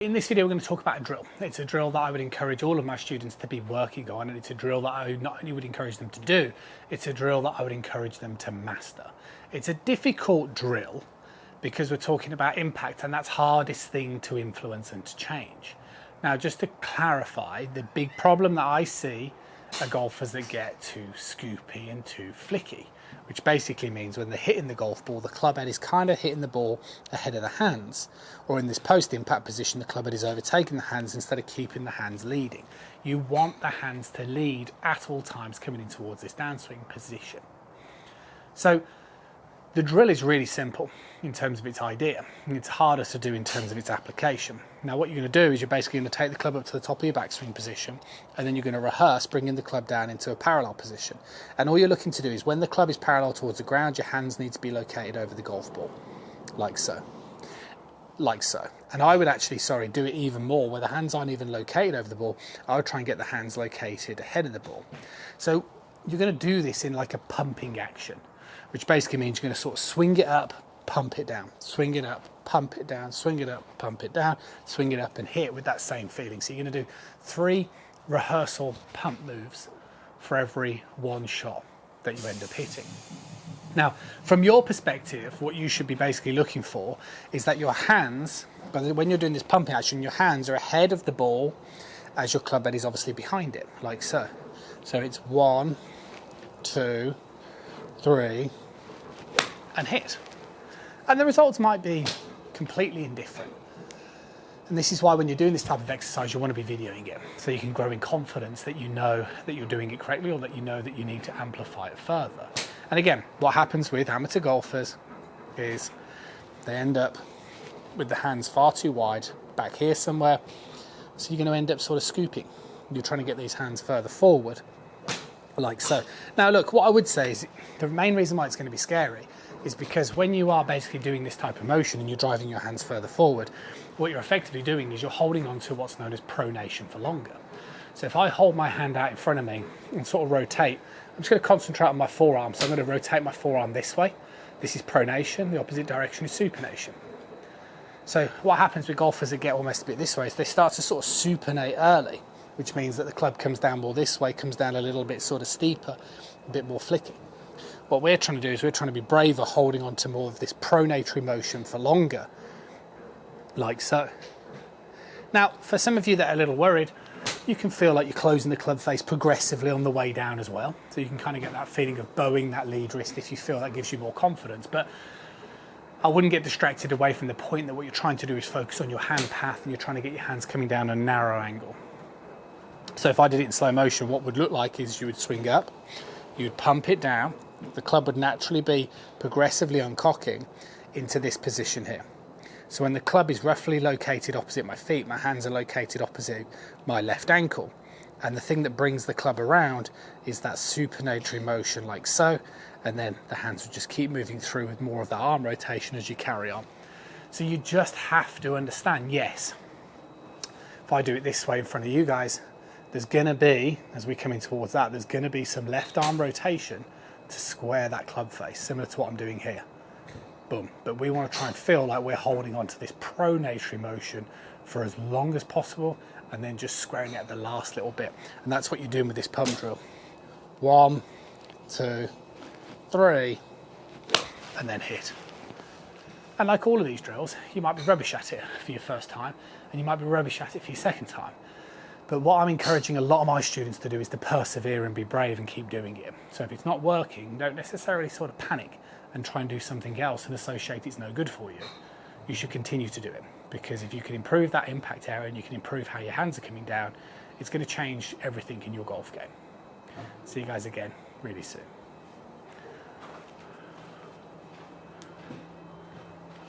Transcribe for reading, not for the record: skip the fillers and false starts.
In this video, we're going to talk about a drill. It's a drill that I would encourage all of my students to be working on, and it's a drill that I not only would encourage them to do, it's a drill that I would encourage them to master. It's a difficult drill because we're talking about impact, and that's hardest thing to influence and to change. Now, just to clarify, the big problem that I see are golfers that get too scoopy and too flicky, which basically means when they're hitting the golf ball, the club head is kind of hitting the ball ahead of the hands, or in this post-impact position, the club head is overtaking the hands instead of keeping the hands leading. You want the hands to lead at all times coming in towards this downswing position. So the drill is really simple in terms of its idea, and it's harder to do in terms of its application. Now, what you're going to do is you're basically going to take the club up to the top of your backswing position, and then you're going to rehearse bringing the club down into a parallel position. And all you're looking to do is when the club is parallel towards the ground, your hands need to be located over the golf ball, like so. Like so. And I would actually, do it even more, where the hands aren't even located over the ball. I would try and get the hands located ahead of the ball. So you're going to do this in like a pumping action, which basically means you're going to sort of swing it up, pump it down, swing it up, pump it down, swing it up, pump it down, swing it up, and hit with that same feeling. So you're going to do 3 rehearsal pump moves for every one shot that you end up hitting. Now, from your perspective, what you should be basically looking for is that your hands, when you're doing this pumping action, your hands are ahead of the ball as your club head is obviously behind it, like so. So it's 1, 2, 3, and hit. And the results might be completely indifferent. And this is why when you're doing this type of exercise, you want to be videoing it, so you can grow in confidence that you know that you're doing it correctly, or that you know that you need to amplify it further. And again, what happens with amateur golfers is they end up with the hands far too wide, back here somewhere, so you're going to end up sort of scooping. You're trying to get these hands further forward, like so. Now look, what I would say is the main reason why it's going to be scary is because when you are basically doing this type of motion and you're driving your hands further forward, what you're effectively doing is you're holding on to what's known as pronation for longer. So if I hold my hand out in front of me and sort of rotate, I'm just going to concentrate on my forearm. So I'm going to rotate my forearm this way. This is pronation. The opposite direction is supination. So what happens with golfers that get almost a bit this way is they start to sort of supinate early, which means that the club comes down more this way, comes down a little bit sort of steeper, a bit more flicky. What we're trying to do is we're trying to be braver, holding on to more of this pronatory motion for longer, like so. Now, for some of you that are a little worried, you can feel like you're closing the club face progressively on the way down as well. So you can kind of get that feeling of bowing that lead wrist if you feel that gives you more confidence. But I wouldn't get distracted away from the point that what you're trying to do is focus on your hand path, and you're trying to get your hands coming down a narrow angle. So if I did it in slow motion, what would look like is you would swing up, you'd pump it down, the club would naturally be progressively uncocking into this position here. So when the club is roughly located opposite my feet, my hands are located opposite my left ankle. And the thing that brings the club around is that supinatory motion, like so. And then the hands will just keep moving through with more of that arm rotation as you carry on. So you just have to understand, yes, if I do it this way in front of you guys, there's going to be, as we come in towards that, there's going to be some left arm rotation to square that club face, similar to what I'm doing here. Boom. But we want to try and feel like we're holding on to this pronatory motion for as long as possible, and then just squaring it at the last little bit. And that's what you're doing with this pump drill. 1, 2, 3, and then hit. And like all of these drills, you might be rubbish at it for your first time, and you might be rubbish at it for your second time. But what I'm encouraging a lot of my students to do is to persevere and be brave and keep doing it. So if it's not working, don't necessarily sort of panic and try and do something else and associate it's no good for you. You should continue to do it, because if you can improve that impact area and you can improve how your hands are coming down, it's going to change everything in your golf game. See you guys again really soon.